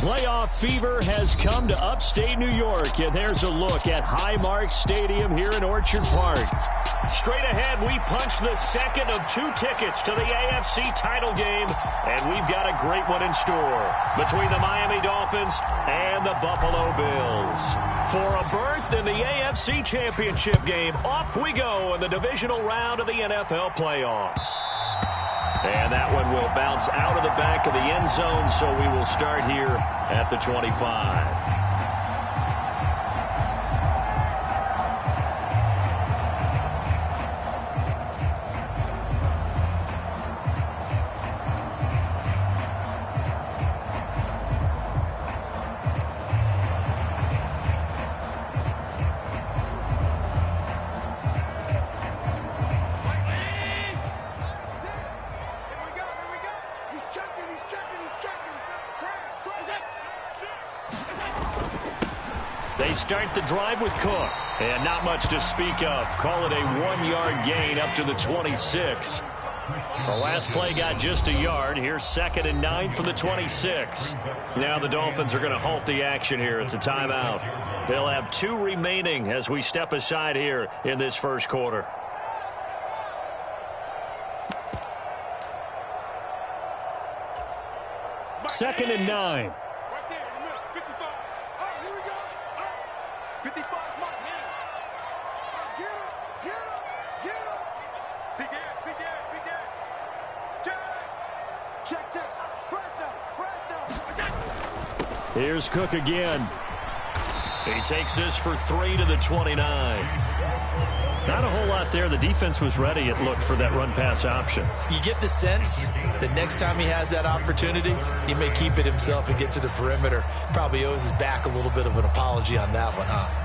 Playoff fever has come to upstate New York, and there's a look at Highmark Stadium here in Orchard Park. Straight ahead, we punch the second of 2 tickets to the AFC title game, and we've got a great one in store between the Miami Dolphins and the Buffalo Bills. For a berth in the AFC Championship game, off we go in the divisional round of the NFL playoffs. And that one will bounce out of the back of the end zone, so we will start here at the 25. They start the drive with Cook, and not much to speak of. Call it a 1-yard gain up to the 26. The last play got just a yard. Here's 2nd and 9 from the 26. Now the Dolphins are going to halt the action here. It's a timeout. They'll have 2 remaining as we step aside here in this first quarter. Second and 9. Here's Cook again. He takes this for 3 to the 29. Not a whole lot there. The defense was ready, it looked, for that run-pass option. You get the sense that next time he has that opportunity, he may keep it himself and get to the perimeter. Probably owes his back a little bit of an apology on that one, huh?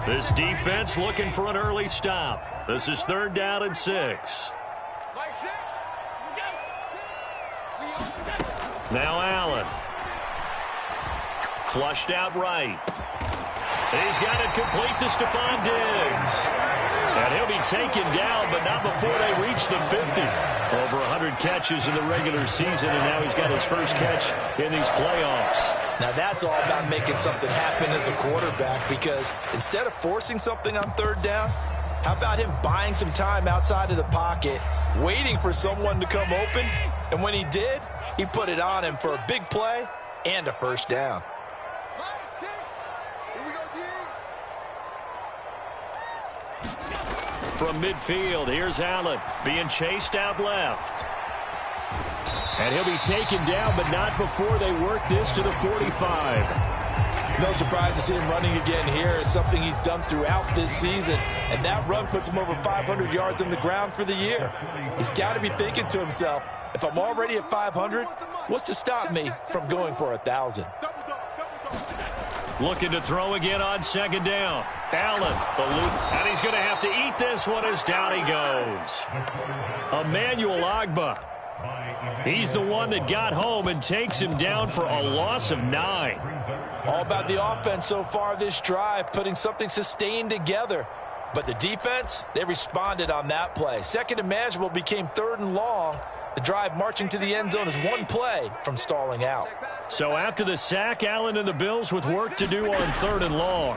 This defense looking for an early stop. This is 3rd down and 6. Now Allen. Flushed out right. He's got it complete to Stephon Diggs. And he'll be taken down, but not before they reach the 50. Over 100 catches in the regular season, and now he's got his first catch in these playoffs. Now that's all about making something happen as a quarterback, because instead of forcing something on 3rd down, how about him buying some time outside of the pocket, waiting for someone to come open, and when he did, he put it on him for a big play and a first down. From midfield, here's Allen being chased out left. And he'll be taken down, but not before they work this to the 45. No surprise to see him running again here. It's something he's done throughout this season. And that run puts him over 500 yards on the ground for the year. He's got to be thinking to himself, if I'm already at 500, what's to stop me from going for 1,000? Looking to throw again on 2nd down. Allen, and he's going to have to eat this one as down he goes. Emmanuel Ogbah. He's the one that got home and takes him down for a loss of 9. All about the offense so far this drive, putting something sustained together. But the defense, they responded on that play. 2nd and manageable became 3rd and long. The drive marching to the end zone is 1 play from stalling out. So after the sack, Allen and the Bills with work to do on 3rd and long.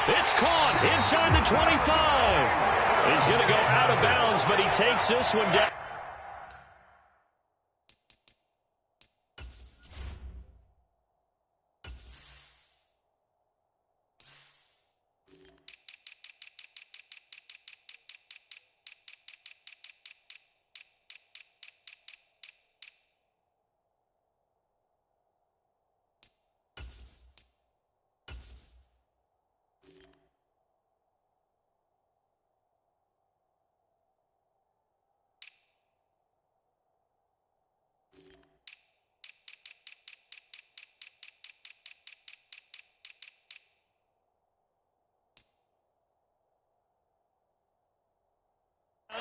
It's caught inside the 25. He's going to go out of bounds, but he takes this one down.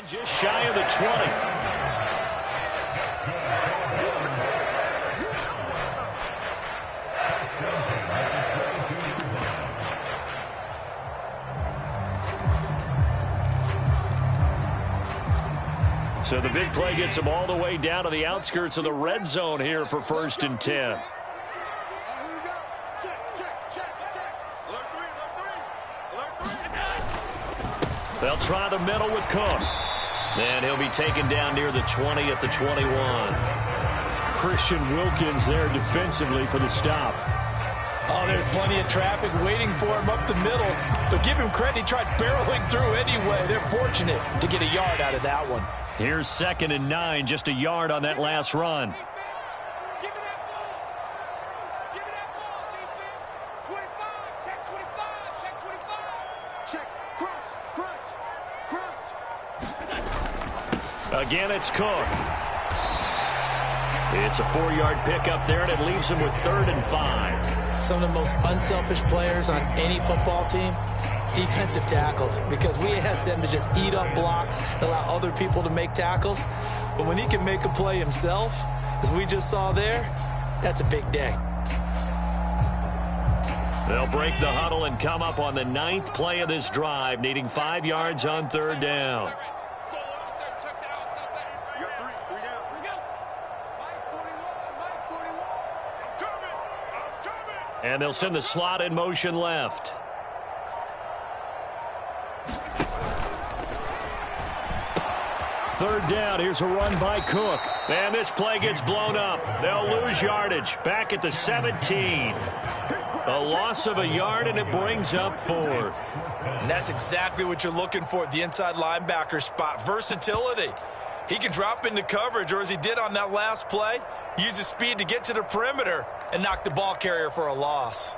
Just shy of the 20. So the big play gets them all the way down to the outskirts of the red zone here for 1st and 10. They'll try the middle with Cook. And he'll be taken down near the 20 at the 21. Christian Wilkins there defensively for the stop. Oh, there's plenty of traffic waiting for him up the middle. But give him credit, he tried barreling through anyway. They're fortunate to get a yard out of that one. Here's 2nd and 9, just a yard on that last run. Again, it's Cook. It's a 4-yard pickup there, and it leaves him with 3rd and 5. Some of the most unselfish players on any football team, defensive tackles, because we ask them to just eat up blocks and allow other people to make tackles. But when he can make a play himself, as we just saw there, that's a big day. They'll break the huddle and come up on the 9th play of this drive, needing 5 yards on 3rd down. And they'll send the slot in motion left. Third down, here's a run by Cook. And this play gets blown up. They'll lose yardage. Back at the 17. A loss of a yard, and it brings up 4th. And that's exactly what you're looking for at the inside linebacker spot. Versatility. He can drop into coverage, or as he did on that last play, use his speed to get to the perimeter and knock the ball carrier for a loss.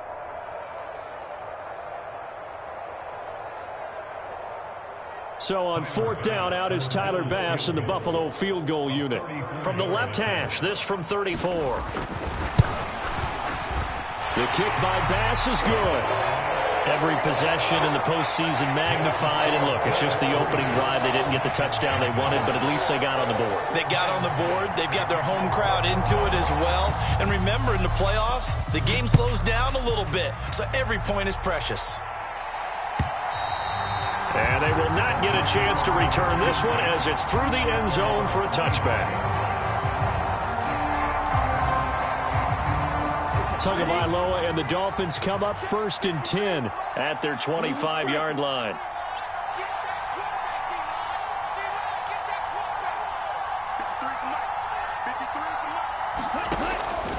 So on 4th down, out is Tyler Bass in the Buffalo field goal unit. From the left hash, this from 34. The kick by Bass is good. Every possession in the postseason magnified. And look, it's just the opening drive. They didn't get the touchdown they wanted, but at least they got on the board. They got on the board. They've got their home crowd into it as well. And remember, in the playoffs, the game slows down a little bit, so every point is precious. And they will not get a chance to return this one as it's through the end zone for a touchback. Tagovailoa and the Dolphins come up 1st and 10 at their 25-yard line.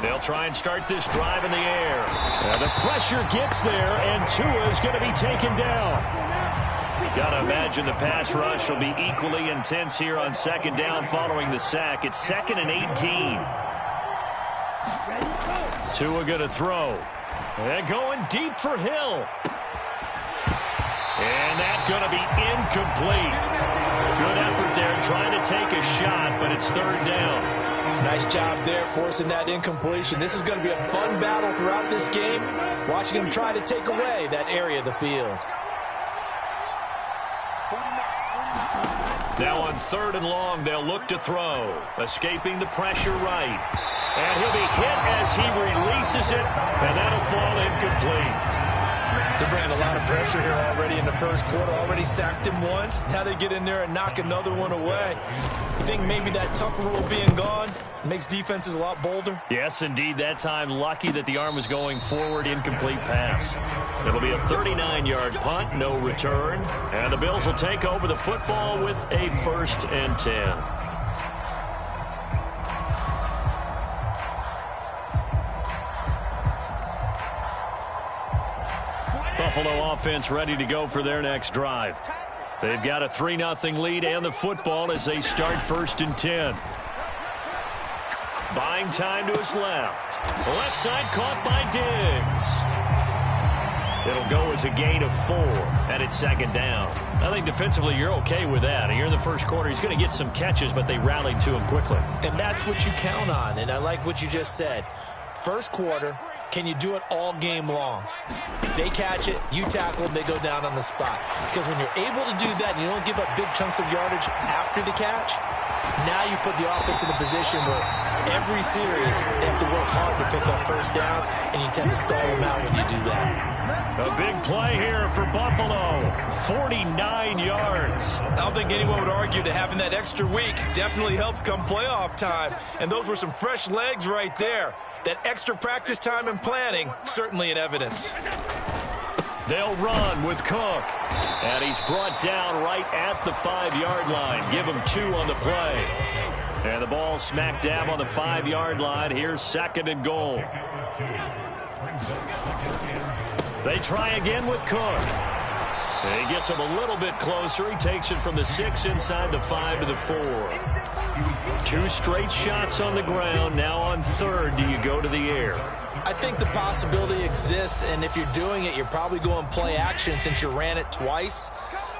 They'll try and start this drive in the air. And the pressure gets there, and Tua is going to be taken down. Got to imagine the pass rush will be equally intense here on 2nd down following the sack. It's 2nd and 18. Tua going to throw. And going deep for Hill. And that's going to be incomplete. Good effort there trying to take a shot, but it's 3rd down. Nice job there forcing that incompletion. This is going to be a fun battle throughout this game. Watching him try to take away that area of the field. Now on 3rd and long, they'll look to throw. Escaping the pressure right. And he'll be hit as he releases it, and that'll fall incomplete. They're bringing a lot of pressure here already in the first quarter. Already sacked him once. Now they get in there and knock another one away. I think maybe that Tucker rule being gone makes defenses a lot bolder. Yes, indeed. That time, lucky that the arm was going forward. Incomplete pass. It'll be a 39-yard punt, no return. And the Bills will take over the football with a 1st and 10. Buffalo offense ready to go for their next drive. They've got a 3-0 lead and the football as they start 1st and 10. Buying time to his left. Left side caught by Diggs. It'll go as a gain of 4, and it's 2nd down. I think defensively you're okay with that. Here in the first quarter, he's going to get some catches, but they rallied to him quickly. And that's what you count on, and I like what you just said. First quarter, can you do it all game long? They catch it, you tackle them, they go down on the spot. Because when you're able to do that and you don't give up big chunks of yardage after the catch, now you put the offense in a position where every series they have to work hard to pick up first downs, and you tend to stall them out when you do that. A big play here for Buffalo. 49 yards. I don't think anyone would argue that having that extra week definitely helps come playoff time. And those were some fresh legs right there. That extra practice time and planning, certainly in evidence. They'll run with Cook. And he's brought down right at the 5-yard line. Give him 2 on the play. And the ball smack dab on the 5-yard line. Here's 2nd and goal. They try again with Cook. And he gets him a little bit closer. He takes it from the 6 inside the 5 to the 4. 2 straight shots on the ground. Now on 3rd, do you go to the air? I think the possibility exists, and if you're doing it, you're probably going play action since you ran it twice.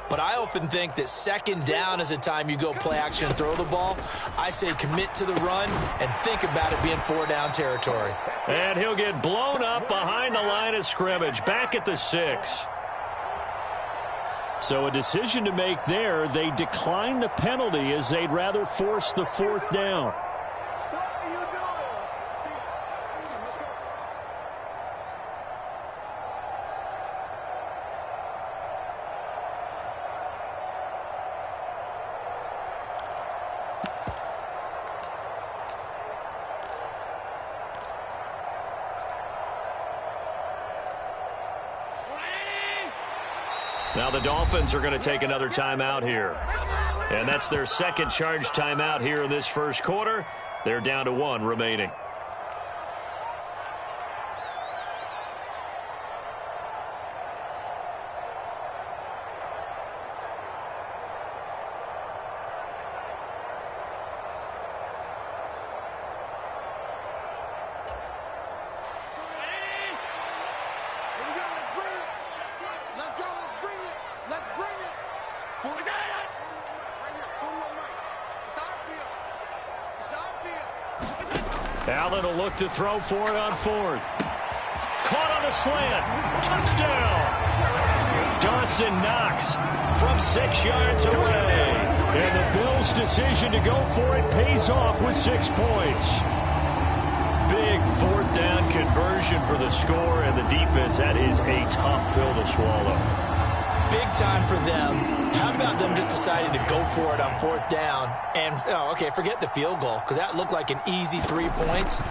But I often think that 2nd down is a time you go play action and throw the ball. I say commit to the run and think about it being 4-down territory. And he'll get blown up behind the line of scrimmage, back at the 6. So a decision to make there. They decline the penalty as they'd rather force the 4th down. Now the Dolphins are going to take another timeout here. And that's their 2nd charge timeout here in this 1st quarter. They're down to 1 remaining. Allen will look to throw for it on 4th. Caught on the slant. Touchdown. Dawson Knox from 6 yards away. And the Bills' decision to go for it pays off with 6 points. Big 4th down conversion for the score, and the defense, that is a tough pill to swallow. Big time for them. How about them just deciding to go for it on 4th down? And, okay, forget the field goal, because that looked like an easy 3 points.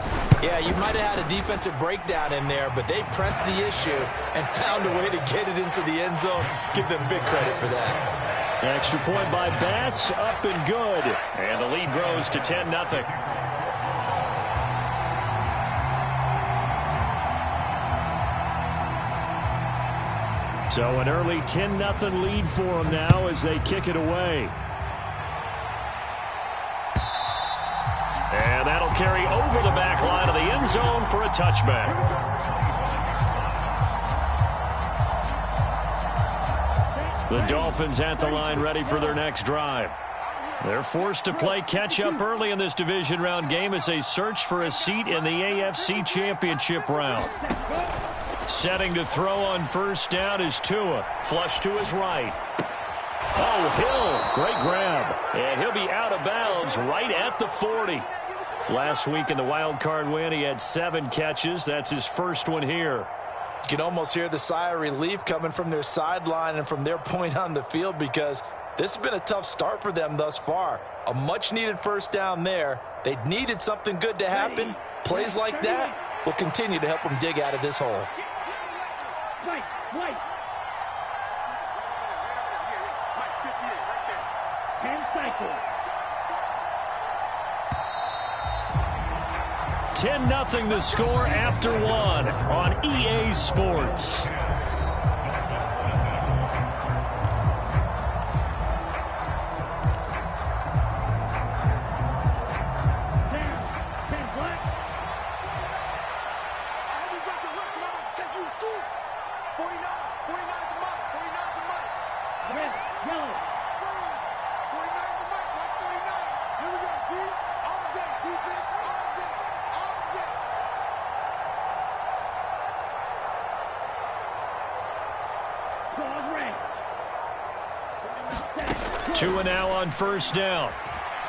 Yeah, you might have had a defensive breakdown in there, but they pressed the issue and found a way to get it into the end zone. Give them big credit for that. Extra point by Bass, up and good. And the lead grows to 10-0. So an early 10-0 lead for them now as they kick it away. And that'll carry over the back line of the end zone for a touchback. The Dolphins at the line ready for their next drive. They're forced to play catch-up early in this division round game as they search for a seat in the AFC Championship round. Setting to throw on 1st down is Tua. Flush to his right. Oh, Hill. Great grab. And he'll be out of bounds right at the 40. Last week in the wild card win, he had 7 catches. That's his first one here. You can almost hear the sigh of relief coming from their sideline and from their point on the field, because this has been a tough start for them thus far. A much-needed 1st down there. They needed something good to happen. Plays like that will continue to help them dig out of this hole. Wait. 10-0 the score after 1 on EA Sports. Tua now on 1st down.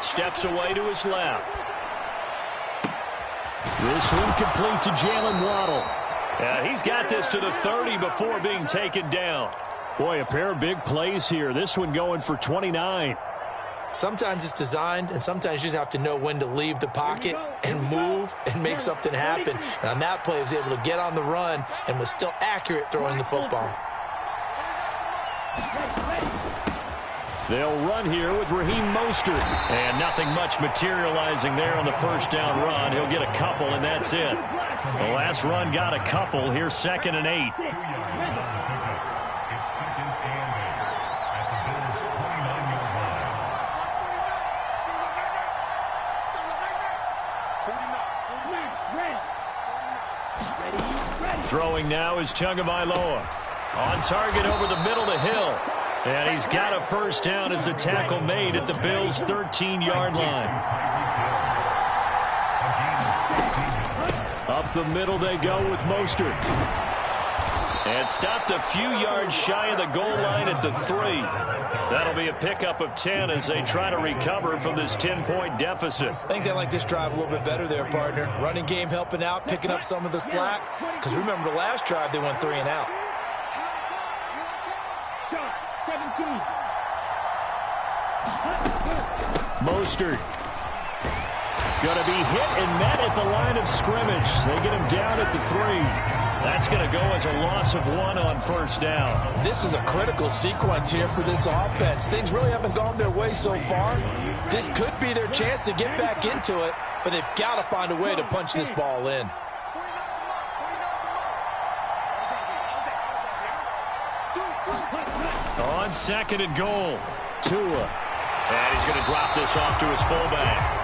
Steps away to his left. This one complete to Jalen Waddle. He's got this to the 30 before being taken down. Boy, a pair of big plays here. This one going for 29. Sometimes it's designed, and sometimes you just have to know when to leave the pocket and move and make something happen. And on that play, he was able to get on the run and was still accurate throwing the football. They'll run here with Raheem Mostert. And nothing much materializing there on the first down run. He'll get a couple, and that's it. The last run got a couple. Here's 2nd and 8. Throwing now is Tagovailoa. On target over the middle to Hill. And he's got a first down as the tackle made at the Bills' 13-yard line. Up the middle they go with Mostert. And stopped a few yards shy of the goal line at the 3. That'll be a pickup of 10 as they try to recover from this 10-point deficit. I think they like this drive a little bit better there, partner. Running game helping out, picking up some of the slack. Because remember, the last drive they went 3 and out. Mostert. Going to be hit and met at the line of scrimmage. They get him down at the 3. That's going to go as a loss of 1 on first down. This is a critical sequence here for this offense. Things really haven't gone their way so far. This could be their chance to get back into it, but they've got to find a way to punch this ball in. On 2nd and goal, Tua. And he's going to drop this off to his fullback.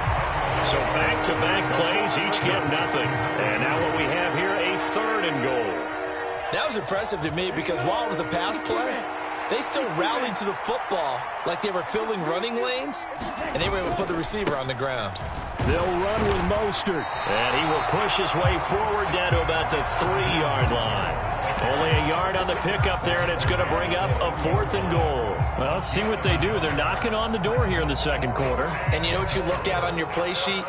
So back-to-back plays, each get nothing. And now what we have here, a 3rd and goal. That was impressive to me because while it was a pass play, they still rallied to the football like they were filling running lanes, and they were able to put the receiver on the ground. They'll run with Mostert. And he will push his way forward down to about the 3-yard line. Only a yard on the pickup there, and it's going to bring up a 4th and goal. Well, let's see what they do. They're knocking on the door here in the second quarter. And you know what you look at on your play sheet?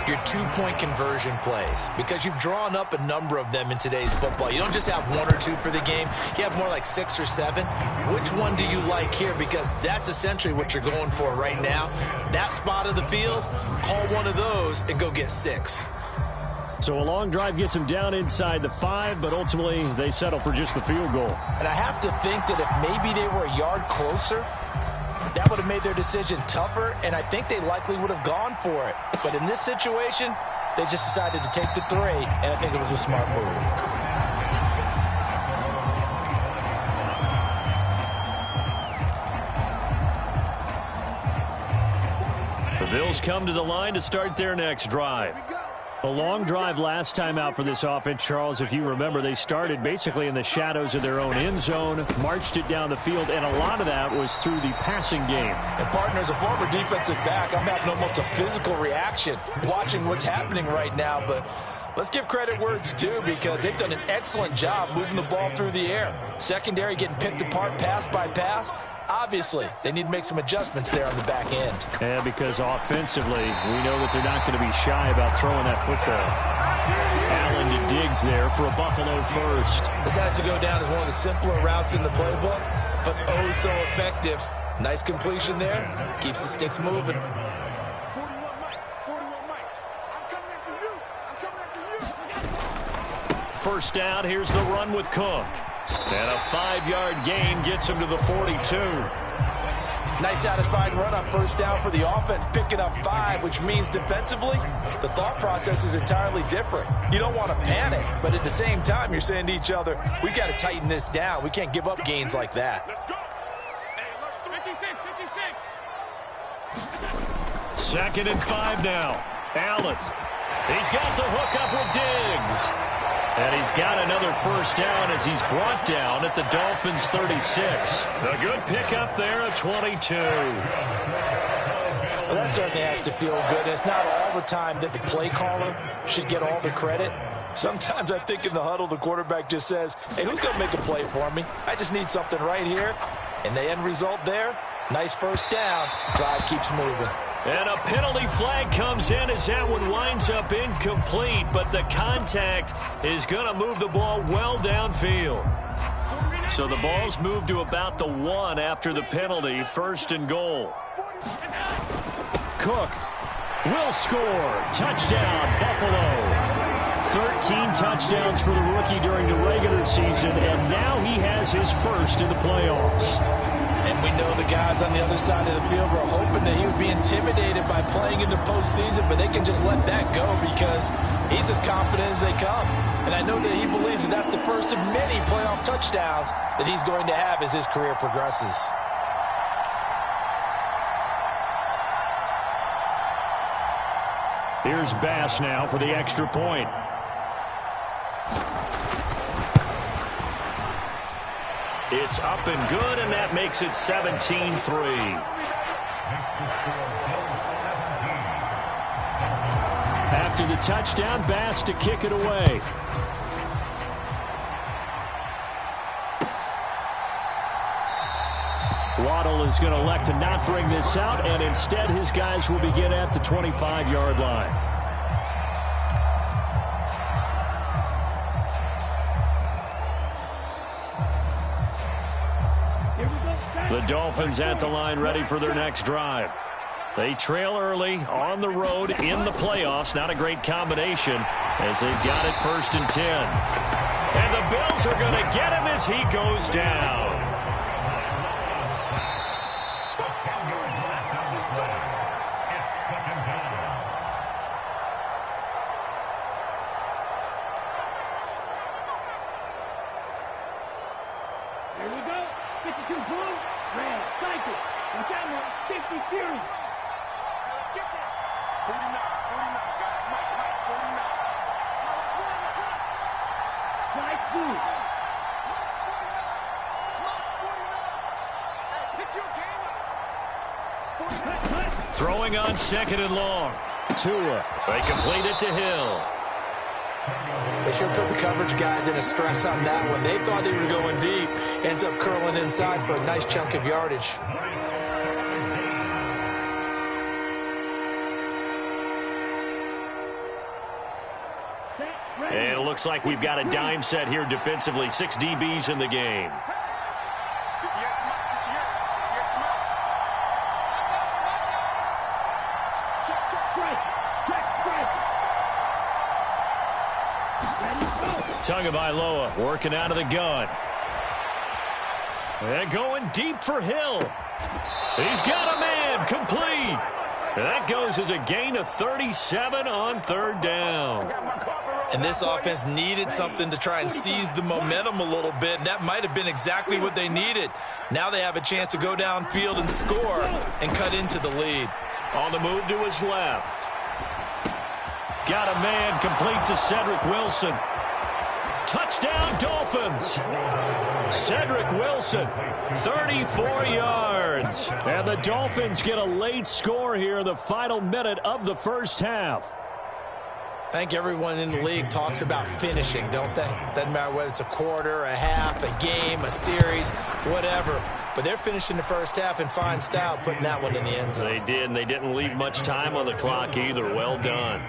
Your 2-point conversion plays. Because you've drawn up a number of them in today's football. You don't just have 1 or 2 for the game. You have more like 6 or 7. Which one do you like here? Because that's essentially what you're going for right now. That spot of the field, call one of those and go get 6. So a long drive gets them down inside the 5, but ultimately they settle for just the field goal. And I have to think that if maybe they were a yard closer, that would have made their decision tougher, and I think they likely would have gone for it. But in this situation, they just decided to take the 3, and I think it was a smart move. The Bills come to the line to start their next drive. A long drive last time out for this offense, Charles. If you remember, they started basically in the shadows of their own end zone, marched it down the field, and a lot of that was through the passing game. And, partner, as a former defensive back, I'm having almost a physical reaction watching what's happening right now. But let's give credit where it's due because they've done an excellent job moving the ball through the air. Secondary getting picked apart pass by pass. Obviously, they need to make some adjustments there on the back end. Yeah, because offensively, we know that they're not going to be shy about throwing that football. Allen to Diggs there for a Buffalo first. This has to go down as one of the simpler routes in the playbook, but oh so effective. Nice completion there. Keeps the sticks moving. First down, here's the run with Cook. And a 5-yard gain gets him to the 42. Nice satisfying run on first down for the offense, picking up 5, which means defensively, the thought process is entirely different. You don't want to panic, but at the same time, you're saying to each other, we got to tighten this down. We can't give up gains like that. Let's go. Hey, look, 56. 2nd and 5 now. Allen. He's got the hook up with Diggs. And he's got another first down as he's brought down at the Dolphins' 36. A good pickup there at 22. Well, that certainly has to feel good. It's not all the time that the play caller should get all the credit. Sometimes I think in the huddle, the quarterback just says, hey, who's going to make a play for me? I just need something right here. And the end result there, nice first down. Drive keeps moving. And a penalty flag comes in as that one winds up incomplete, but the contact is going to move the ball well downfield. So the ball's moved to about the 1 after the penalty, 1st and goal. Cook will score. Touchdown, Buffalo. 13 touchdowns for the rookie during the regular season, and now he has his first in the playoffs. And we know the guys on the other side of the field were hoping that he would be intimidated by playing in the postseason, but they can just let that go because he's as confident as they come. And I know that he believes that that's the first of many playoff touchdowns that he's going to have as his career progresses. Here's Bass now for the extra point. It's up and good, and that makes it 17-3. After the touchdown, Bass to kick it away. Waddle is going to elect to not bring this out, and instead his guys will begin at the 25-yard line. The Dolphins at the line ready for their next drive. They trail early on the road in the playoffs. Not a great combination as they've got it 1st and 10. And the Bills are going to get him as he goes down. Here we go. 52 blue. Red. Cycle. Watch out, man. 50 series. Let's get that. 49, guys. Mike, 49. Nice blue. Hey, pick your game up. Throwing on 2nd and long. Tua. They complete it to Hill. They should put the coverage guys in a stress on that one. They thought they were going deep. Ends up curling inside for a nice chunk of yardage. And it looks like we've got a dime set here defensively. 6 DBs in the game. Tagovailoa working out of the gun. And going deep for Hill. He's got a man complete. And that goes as a gain of 37 on 3rd down. And this offense needed something to try and seize the momentum a little bit. And that might have been exactly what they needed. Now they have a chance to go downfield and score and cut into the lead. On the move to his left. Got a man complete to Cedric Wilson. Touchdown, Dolphins. Cedric Wilson, 34 yards. And the Dolphins get a late score here in the final minute of the 1st half. I think everyone in the league talks about finishing, don't they? Doesn't matter whether it's a quarter, a half, a game, a series, whatever. But they're finishing the 1st half in fine style, putting that one in the end zone. They did, and they didn't leave much time on the clock either. Well done.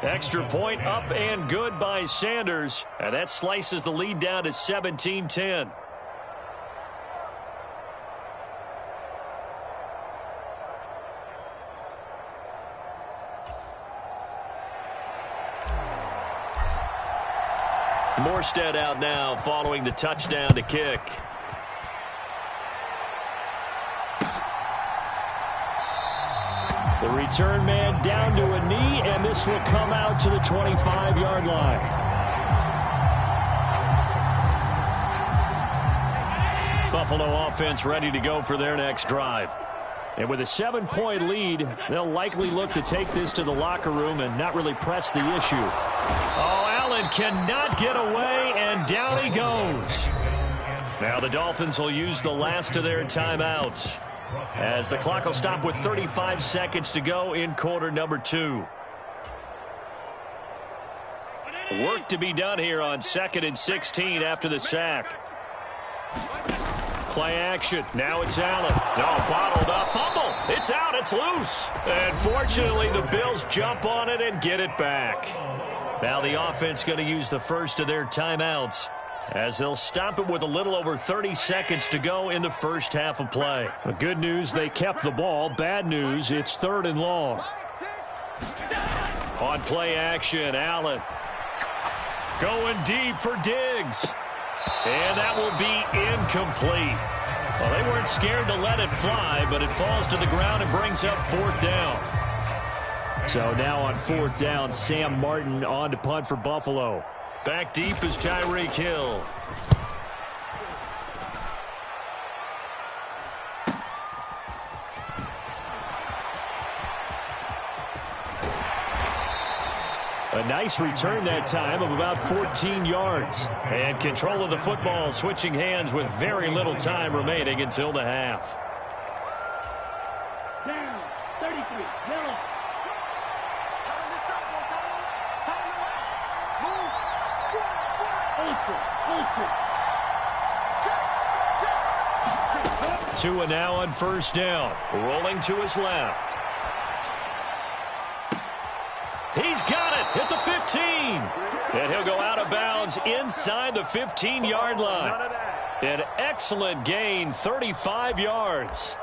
Extra point up and good by Sanders. And that slices the lead down to 17-10. Morstead out now following the touchdown to kick. The return man down to a knee, and this will come out to the 25-yard line. Buffalo offense ready to go for their next drive. And with a 7-point lead, they'll likely look to take this to the locker room and not really press the issue. Oh, Allen cannot get away, and down he goes. Now the Dolphins will use the last of their timeouts, as the clock will stop with 35 seconds to go in quarter number 2. Work to be done here on 2nd and 16 after the sack. Play action. Now it's Allen. No, bottled up. Fumble. It's out. It's loose. And fortunately, the Bills jump on it and get it back. Now the offense going to use the first of their timeouts as they'll stop it with a little over 30 seconds to go in the first half of play. The good news, they kept the ball. Bad news, it's 3rd and long. On play action, Allen going deep for Diggs. And that will be incomplete. Well, they weren't scared to let it fly, but it falls to the ground and brings up 4th down. So now on 4th down, Sam Martin on to punt for Buffalo. Back deep is Tyreek Hill. A nice return that time of about 14 yards. And control of the football, switching hands with very little time remaining until the half. Down, 33, yellow. Tua now on 1st down, rolling to his left. He's got it at the 15. And he'll go out of bounds inside the 15-yard line. An excellent gain, 35 yards.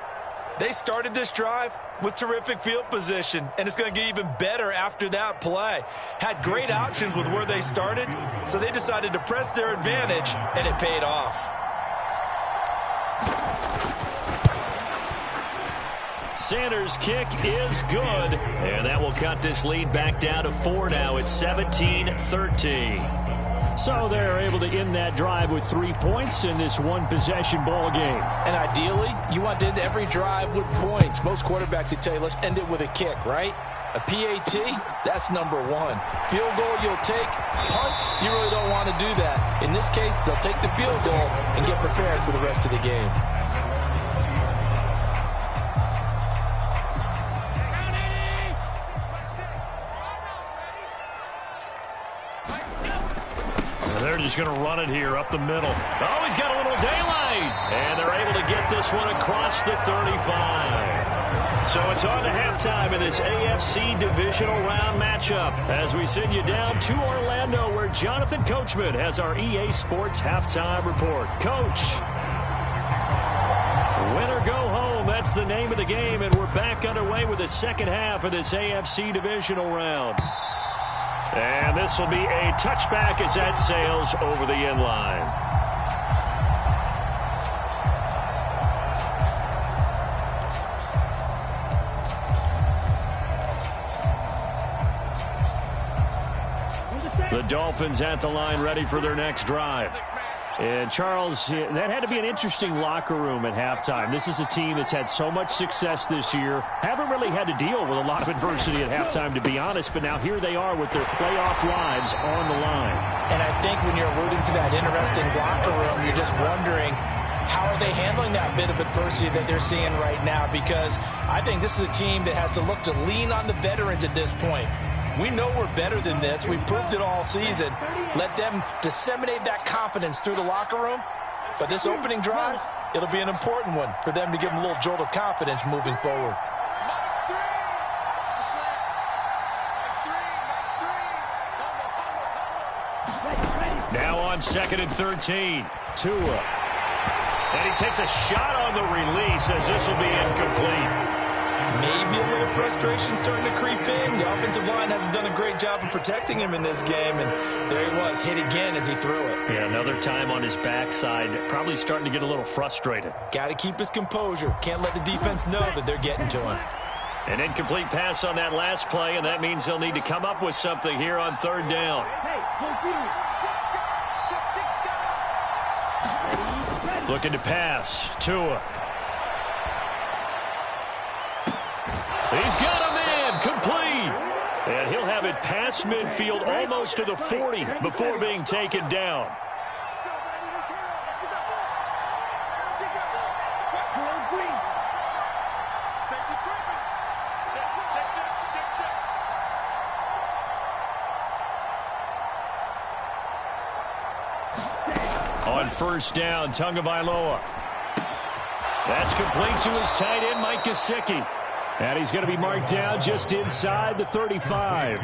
They started this drive with terrific field position, and it's going to get even better after that play. Had great options with where they started, so they decided to press their advantage, and it paid off. Sanders' kick is good, and that will cut this lead back down to 4 now. It's 17-13. So they're able to end that drive with 3 points in this one-possession ball game. And ideally, you want to end every drive with points. Most quarterbacks would tell you, let's end it with a kick, right? A PAT, that's number 1. Field goal you'll take. Punts, you really don't want to do that. In this case, they'll take the field goal and get prepared for the rest of the game. They're just going to run it here up the middle. Oh, he's got a little daylight. And they're able to get this one across the 35. So it's on to halftime in this AFC divisional round matchup as we send you down to Orlando where Jonathan Coachman has our EA Sports halftime report. Coach, win or go home, that's the name of the game, and we're back underway with the second half of this AFC divisional round. And this will be a touchback as that sails over the end line. The Dolphins at the line ready for their next drive. And, Charles, that had to be an interesting locker room at halftime. This is a team that's had so much success this year. Haven't really had to deal with a lot of adversity at halftime, to be honest. But now here they are with their playoff lives on the line. And I think when you're alluding to that interesting locker room, you're just wondering, how are they handling that bit of adversity that they're seeing right now? Because I think this is a team that has to look to lean on the veterans at this point. We know we're better than this. We've proved it all season. Let them disseminate that confidence through the locker room. But this opening drive, it'll be an important one for them to give them a little jolt of confidence moving forward. Now on 2nd and 13. Tua. And he takes a shot on the release as this will be incomplete. Maybe a little frustration starting to creep in. The offensive line hasn't done a great job of protecting him in this game, and there he was, hit again as he threw it. Yeah, another time on his backside, probably starting to get a little frustrated. Got to keep his composure. Can't let the defense know that they're getting to him. An incomplete pass on that last play, and that means they'll need to come up with something here on 3rd down. Looking to pass. Tua. He's got a man, complete. And he'll have it past midfield almost to the 40 before being taken down. On 1st down, Tagovailoa. That's complete to his tight end, Mike Gesicki. And he's going to be marked down just inside the 35.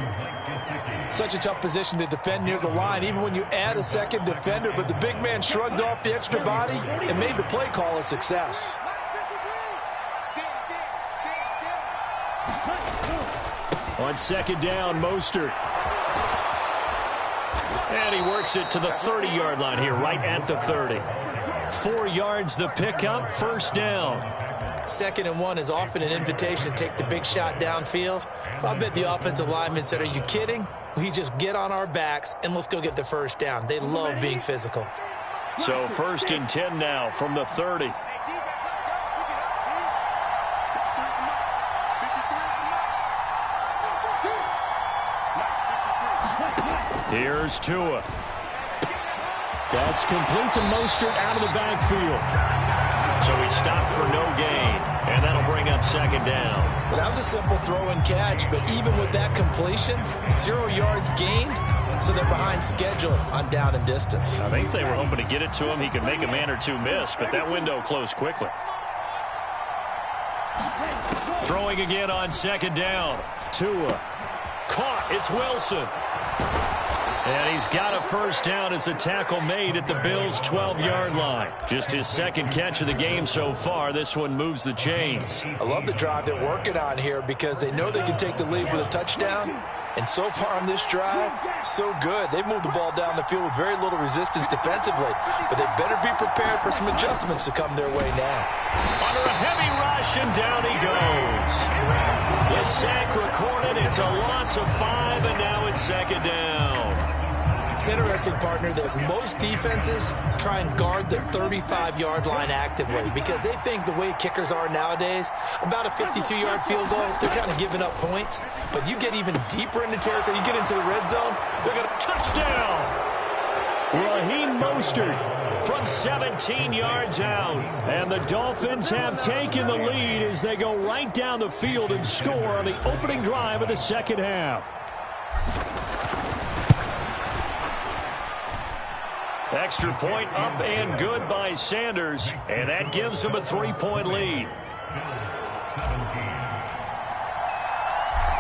Such a tough position to defend near the line, even when you add a second defender. But the big man shrugged off the extra body and made the play call a success. On second down, Mostert. And he works it to the 30-yard line here, right at the 30. 4 yards the pickup, first down. 2nd and 1 is often an invitation to take the big shot downfield. I bet the offensive linemen said, are you kidding? We just get on our backs and let's go get the first down. They love being physical. So 1st and 10 now from the 30. Here's Tua. That's complete to Mostert out of the backfield. So he stopped for no gain, and that'll bring up 2nd down. Well, that was a simple throw and catch, but even with that completion, 0 yards gained, so they're behind schedule on down and distance. I think they were hoping to get it to him. He could make a man or two miss, but that window closed quickly. Throwing again on 2nd down. Tua. Caught. It's Wilson. And he's got a first down as a tackle made at the Bills' 12-yard line. Just his 2nd catch of the game so far. This one moves the chains. I love the drive they're working on here because they know they can take the lead with a touchdown. And so far on this drive, so good. They've moved the ball down the field with very little resistance defensively. But they better be prepared for some adjustments to come their way now. Under a heavy rush, and down he goes. The sack recorded. It's a loss of 5, and now it's 2nd down. It's interesting, partner, that most defenses try and guard the 35-yard line actively because they think the way kickers are nowadays, about a 52-yard field goal, they're kind of giving up points. But you get even deeper into territory, you get into the red zone, they're going to touchdown. Raheem Mostert from 17 yards out. And the Dolphins have taken the lead as they go right down the field and score on the opening drive of the 2nd half. Extra point up and good by Sanders, and that gives them a 3-point lead.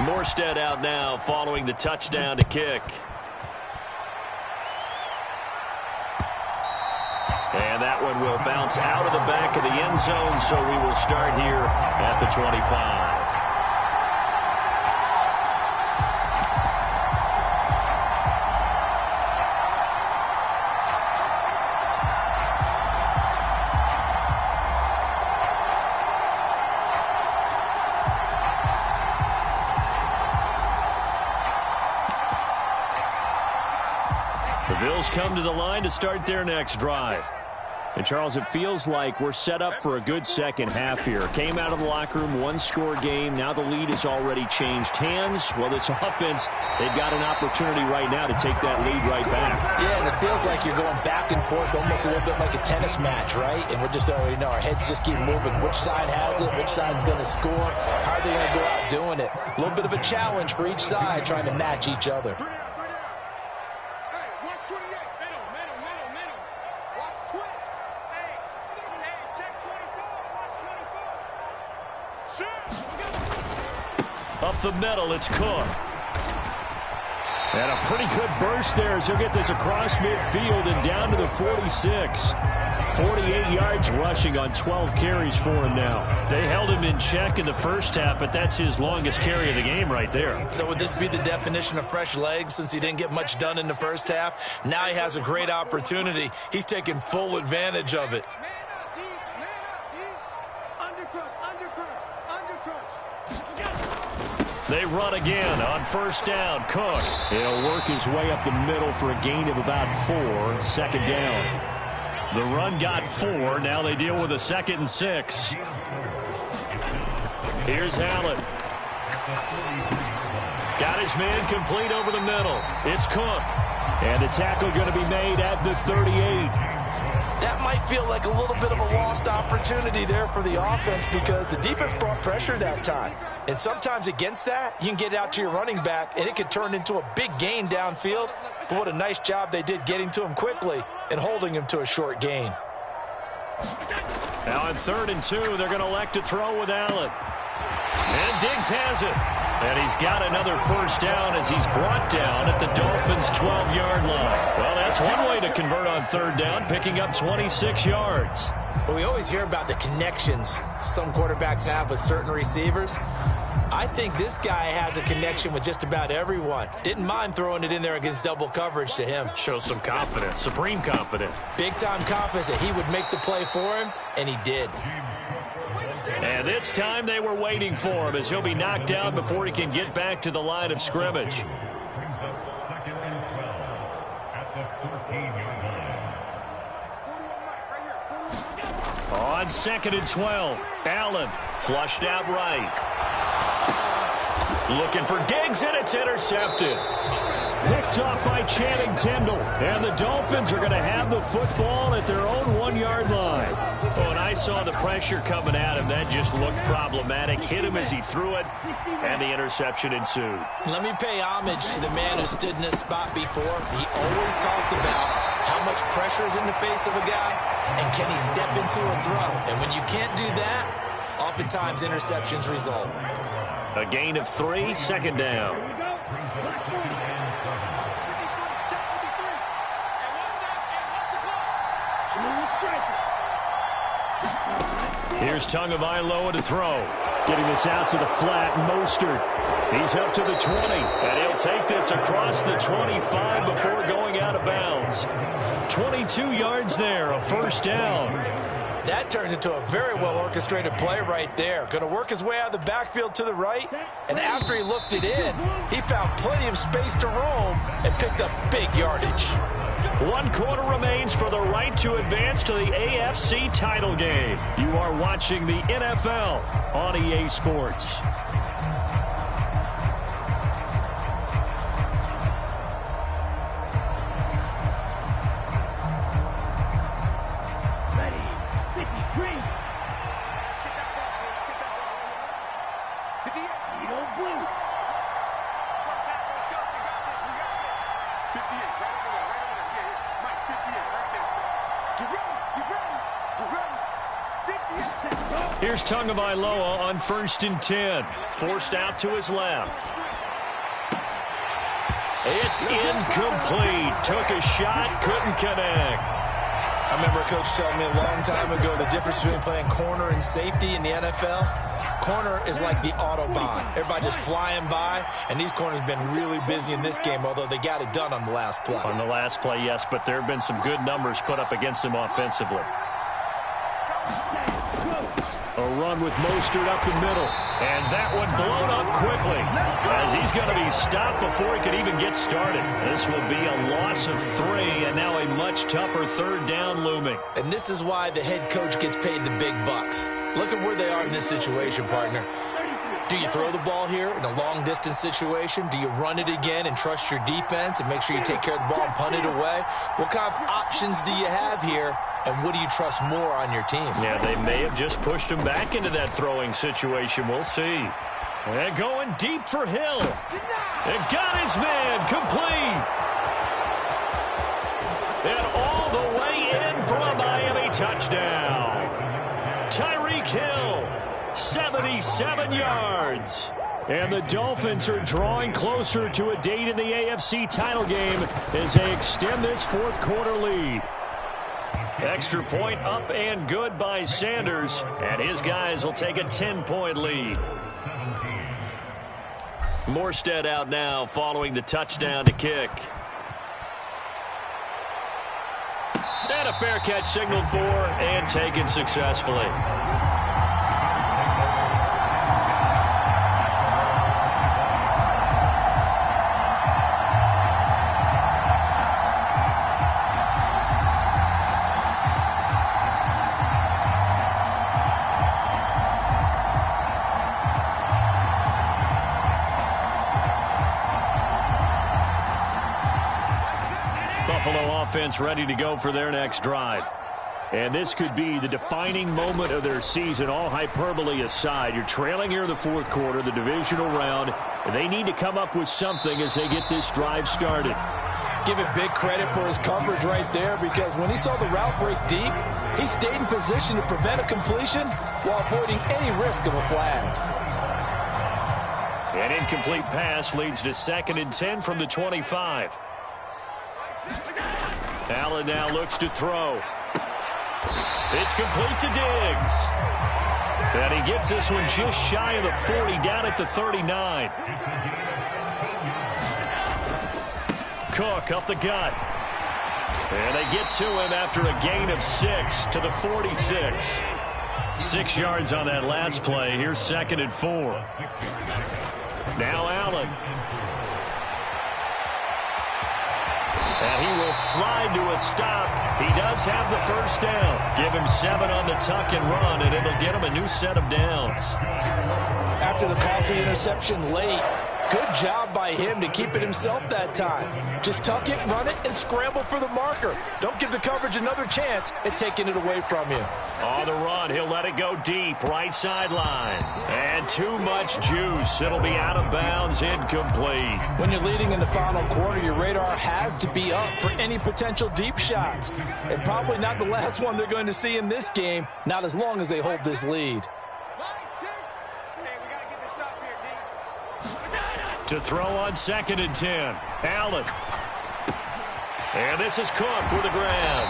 Morstead out now following the touchdown to kick. And that one will bounce out of the back of the end zone, so we will start here at the 25. Bills come to the line to start their next drive. And, Charles, it feels like we're set up for a good 2nd half here. Came out of the locker room, 1-score game. Now the lead has already changed hands. Well, this offense, they've got an opportunity right now to take that lead right back. Yeah, and it feels like you're going back and forth almost a little bit like a tennis match, right? And we're just already know our heads just keep moving. Which side has it? Which side's going to score? How are they going to go out doing it? A little bit of a challenge for each side trying to match each other. Up the middle, it's Cook. And a pretty good burst there as he'll get this across midfield and down to the 46. 48 yards rushing on 12 carries for him now. They held him in check in the first half, but that's his longest carry of the game right there. So would this be the definition of fresh legs since he didn't get much done in the first half? Now he has a great opportunity. He's taking full advantage of it. They run again on first down. Cook. He'll work his way up the middle for a gain of about 4. 2nd down. The run got 4. Now they deal with a 2nd and 6. Here's Allen. Got his man complete over the middle. It's Cook. And the tackle going to be made at the 38. That might feel like a little bit of a lost opportunity there for the offense because the defense brought pressure that time. And sometimes against that, you can get out to your running back, and it could turn into a big gain downfield. But what a nice job they did getting to him quickly and holding him to a short gain. Now on 3rd and 2, they're going to elect to throw with Allen. And Diggs has it. And he's got another first down as he's brought down at the Dolphins' 12-yard line. Well, that's one way to convert on 3rd down, picking up 26 yards. Well, we always hear about the connections some quarterbacks have with certain receivers. I think this guy has a connection with just about everyone. Didn't mind throwing it in there against double coverage to him. Shows some confidence, supreme confidence. Big-time confidence that he would make the play for him, and he did. And this time they were waiting for him as he'll be knocked down before he can get back to the line of scrimmage. On 2nd and 12, Allen flushed out right. Looking for Diggs, and it's intercepted. Picked off by Channing Tindall. And the Dolphins are going to have the football at their own 1-yard line. Oh, and I saw the pressure coming at him. That just looked problematic. Hit him as he threw it, and the interception ensued. Let me pay homage to the man who stood in this spot before. He always talked about how much pressure is in the face of a guy, and can he step into a throw. And when you can't do that, oftentimes interceptions result. A gain of 3, 2nd down. Here's Tagovailoa to throw. Getting this out to the flat, Mostert. He's up to the 20, and he'll take this across the 25 before going out of bounds. 22 yards there, a first down. That turned into a very well-orchestrated play right there. Going to work his way out of the backfield to the right, and after he looked it in, he found plenty of space to roam and picked up big yardage. 1 quarter remains for the right to advance to the AFC title game. You are watching the NFL on EA Sports. Here's Tagovailoa on 1st and 10. Forced out to his left. It's incomplete. Took a shot, couldn't connect. I remember a coach telling me a long time ago the difference between playing corner and safety in the NFL. Corner is like the Autobahn. Everybody just flying by, and these corners have been really busy in this game, although they got it done on the last play. On the last play, yes, but there have been some good numbers put up against them offensively. A run with Mostert up the middle. And that one blown up quickly as he's going to be stopped before he could even get started. This will be a loss of 3 and now a much tougher 3rd down looming. And this is why the head coach gets paid the big bucks. Look at where they are in this situation, partner. Do you throw the ball here in a long-distance situation? Do you run it again and trust your defense and make sure you take care of the ball and punt it away? What kind of options do you have here, and what do you trust more on your team? Yeah, they may have just pushed him back into that throwing situation. We'll see. And going deep for Hill. And got his man complete. And all the way in for a Miami touchdown. Tyreek Hill, 77 yards. And the Dolphins are drawing closer to a date in the AFC title game as they extend this 4th quarter lead. Extra point up and good by Sanders, and his guys will take a 10-point lead. Morstead out now following the touchdown to kick. And a fair catch signaled for and taken successfully. Buffalo offense ready to go for their next drive. And this could be the defining moment of their season, all hyperbole aside. You're trailing here in the 4th quarter, the divisional round. And they need to come up with something as they get this drive started. Give him big credit for his coverage right there, because when he saw the route break deep, he stayed in position to prevent a completion while avoiding any risk of a flag. An incomplete pass leads to 2nd and 10 from the 25. Allen now looks to throw. It's complete to Diggs. And he gets this one just shy of the 40, down at the 39. Cook up the gut. And they get to him after a gain of 6 to the 46. 6 yards on that last play. Here's 2nd and 4. Now Allen. And he will slide to a stop. He does have the first down. Give him 7 on the tuck and run, and it'll get him a new set of downs. After the costly interception late, good job by him to keep it himself that time. Just tuck it, run it, and scramble for the marker. Don't give the coverage another chance at taking it away from you. On the run, he'll let it go deep, right sideline. And too much juice. It'll be out of bounds, incomplete. When you're leading in the final quarter, your radar has to be up for any potential deep shots. And probably not the last one they're going to see in this game, not as long as they hold this lead. To throw on 2nd and 10. Allen. And this is Cook with a grab.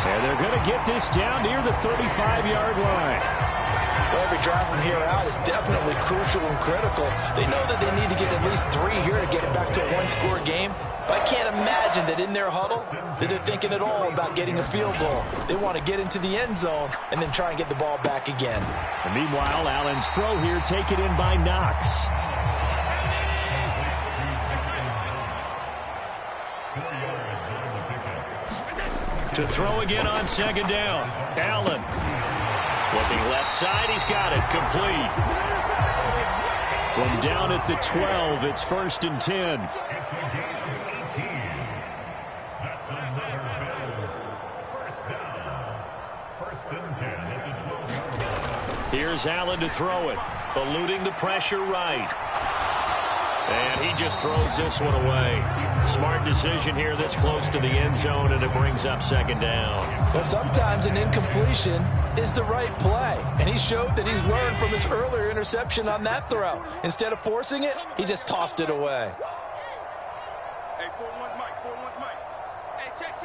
And they're going to get this down near the 35-yard line. Well, every drive from here out is definitely crucial and critical. They know that they need to get at least 3 here to get it back to a one-score game. But I can't imagine that in their huddle that they're thinking at all about getting a field goal. They want to get into the end zone and then try and get the ball back again. And meanwhile, Allen's throw here taken in by Knox. To throw again on 2nd down. Allen. Looking left side, he's got it. Complete. From down at the 12, it's 1st and 10. Here's Allen to throw it. Eluding the pressure right. And he just throws this one away. Smart decision here this close to the end zone, and it brings up 2nd down. Well, sometimes an incompletion is the right play, and he showed that he's learned from his earlier interception on that throw. Instead of forcing it, he just tossed it away. Hey, 4-1's Mike, 4-1's Mike. Hey, check.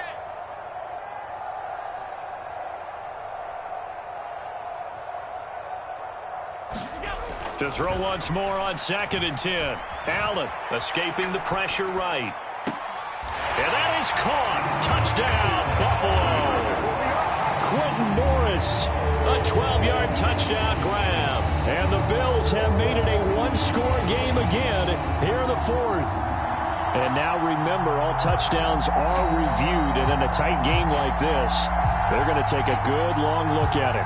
To throw once more on 2nd and 10. Allen escaping the pressure right. And that is caught. Touchdown, Buffalo. Quentin Morris, a 12-yard touchdown grab. And the Bills have made it a one-score game again here in the 4th. And now remember, all touchdowns are reviewed. And in a tight game like this, they're going to take a good long look at it.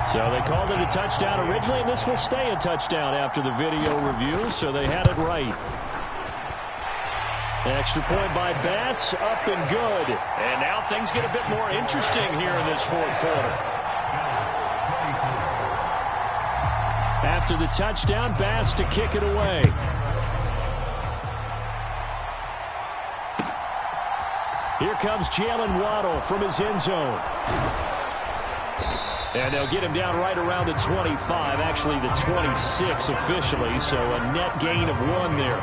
So they called it a touchdown originally, and this will stay a touchdown after the video review, so they had it right. Extra point by Bass, up and good. And now things get a bit more interesting here in this 4th quarter. After the touchdown, Bass to kick it away. Here comes Jalen Waddle from his end zone. And they'll get him down right around the 25, actually the 26 officially, so a net gain of 1 there.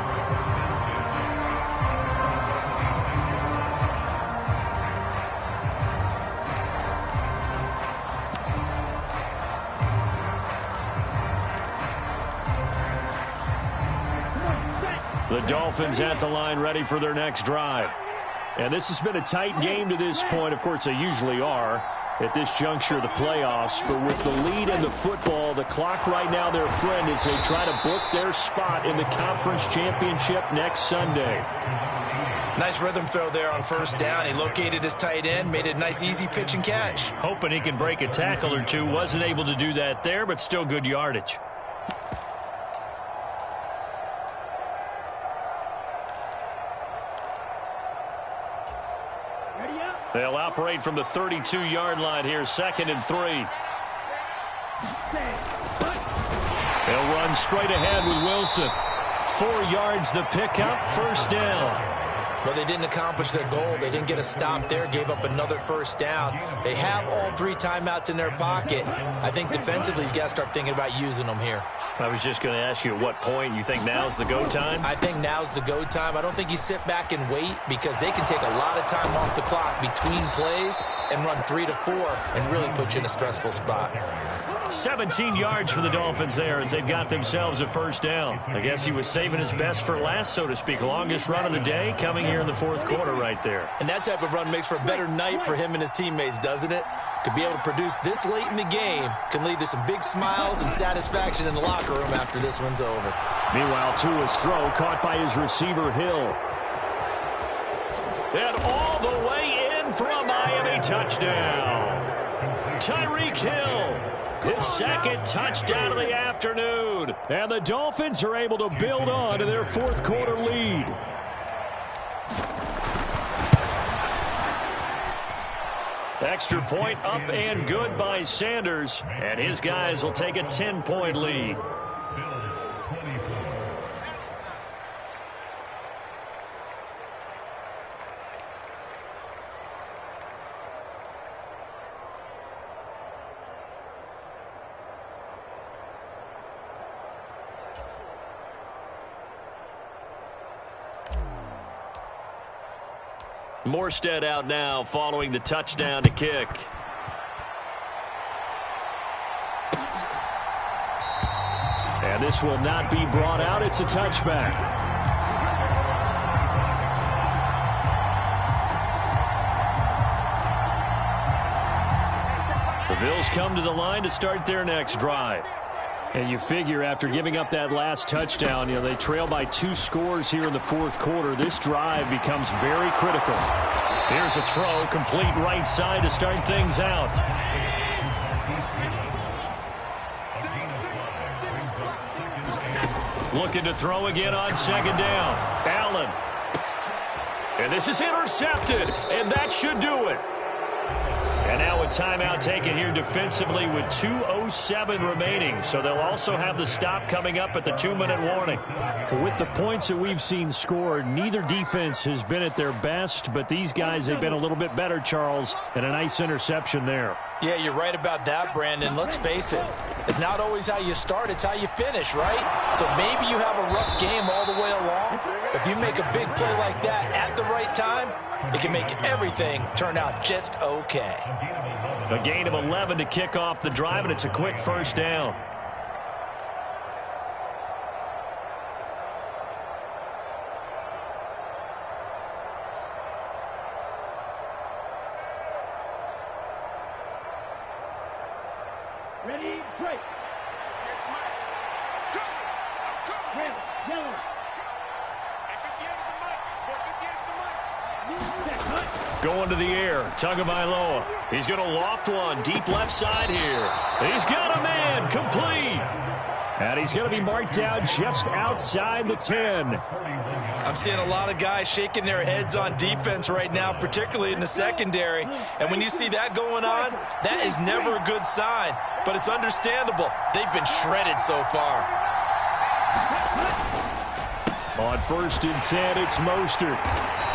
The Dolphins at the line ready for their next drive. And this has been a tight game to this point. Of course, they usually are at this juncture of the playoffs. But with the lead in the football, the clock right now their friend as they try to book their spot in the conference championship next Sunday. Nice rhythm throw there on 1st down. He located his tight end, made it a nice easy pitch and catch. Hoping he can break a tackle or two. Wasn't able to do that there, but still good yardage. They'll operate from the 32-yard line here, 2nd and 3. They'll run straight ahead with Wilson. 4 yards the pickup, first down. Well, they didn't accomplish their goal. They didn't get a stop there, gave up another first down. They have all 3 timeouts in their pocket. I think defensively you got to start thinking about using them here. I was just going to ask you at what point you think now's the go time? I think now's the go time. I don't think you sit back and wait because they can take a lot of time off the clock between plays and run 3 to 4 and really put you in a stressful spot. 17 yards for the Dolphins there as they've got themselves a first down. I guess he was saving his best for last, so to speak. Longest run of the day coming here in the fourth quarter right there. And that type of run makes for a better night for him and his teammates, doesn't it? To be able to produce this late in the game can lead to some big smiles and satisfaction in the locker room after this one's over. Meanwhile, Tua's throw caught by his receiver, Hill. And all the way in for a Miami touchdown. Tyreek Hill, his second touchdown of the afternoon. And the Dolphins are able to build on to their fourth quarter lead. Extra point up and good by Sanders. And his guys will take a 10-point lead. Morstead out now following the touchdown to kick. And this will not be brought out. It's a touchback. The Bills come to the line to start their next drive. And you figure after giving up that last touchdown, they trail by 2 scores here in the fourth quarter. This drive becomes very critical. Here's a throw, complete right side to start things out. Looking to throw again on second down. Allen. And this is intercepted, and that should do it. And now a timeout taken here defensively with 2:07 remaining. So they'll also have the stop coming up at the 2-minute warning. With the points that we've seen scored, neither defense has been at their best, but these guys have been a little bit better, Charles, and a nice interception there. Yeah, you're right about that, Brandon. Let's face it. It's not always how you start, it's how you finish, right? So maybe you have a rough game all the way along. If you make a big play like that at the right time, it can make everything turn out just okay. A gain of 11 to kick off the drive, and it's a quick first down. Ready, break. Yellow. Going to the air, Tagovailoa. He's going to loft one, deep left side here. He's got a man, complete. And he's going to be marked down just outside the 10. I'm seeing a lot of guys shaking their heads on defense right now, particularly in the secondary. And when you see that going on, that is never a good sign. But it's understandable. They've been shredded so far. On 1st and 10, it's Mostert.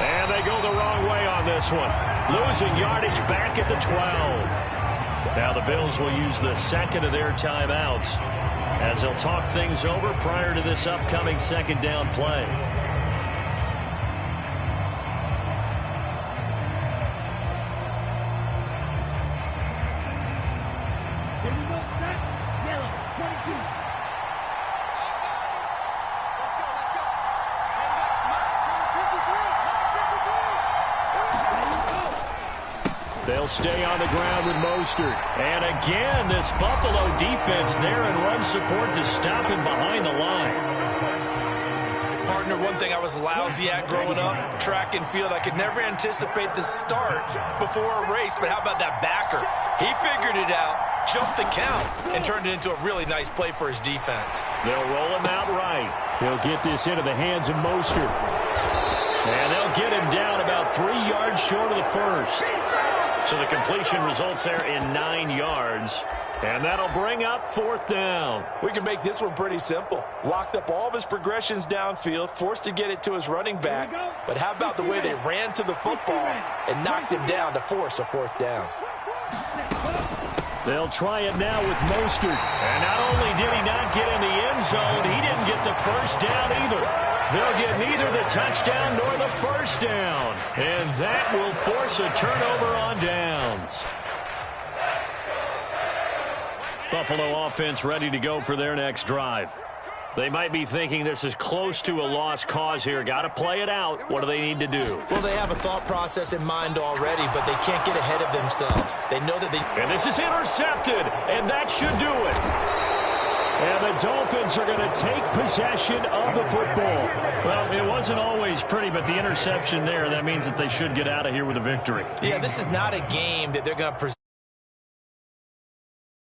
And they go the wrong way on this one. Losing yardage back at the 12. Now the Bills will use the second of their timeouts as they'll talk things over prior to this upcoming second down play. Here we go, set. Yellow, 22. They'll stay on the ground with Mostert. And again, this Buffalo defense there and run support to stop him behind the line. Partner, one thing I was lousy at growing up, track and field, I could never anticipate the start before a race, but how about that backer? He figured it out, jumped the count, and turned it into a really nice play for his defense. They'll roll him out right. He'll get this into the hands of Mostert. And they'll get him down about 3 yards short of the first. So the completion results there in 9 yards. And that'll bring up 4th down. We can make this one pretty simple. Locked up all of his progressions downfield, forced to get it to his running back. But how about the way they ran to the football and knocked him down to force a 4th down? They'll try it now with Mostert. And not only did he not get in the end zone, he didn't get the first down either. They'll get neither the touchdown nor the first down. And that will force a turnover on downs. Buffalo offense ready to go for their next drive. They might be thinking this is close to a lost cause here. Got to play it out. What do they need to do? Well, they have a thought process in mind already, but they can't get ahead of themselves. They know that they... And this is intercepted, and that should do it. And the Dolphins are going to take possession of the football. Well, it wasn't always pretty, but the interception there, that means that they should get out of here with a victory. Yeah, this is not a game that they're going to present.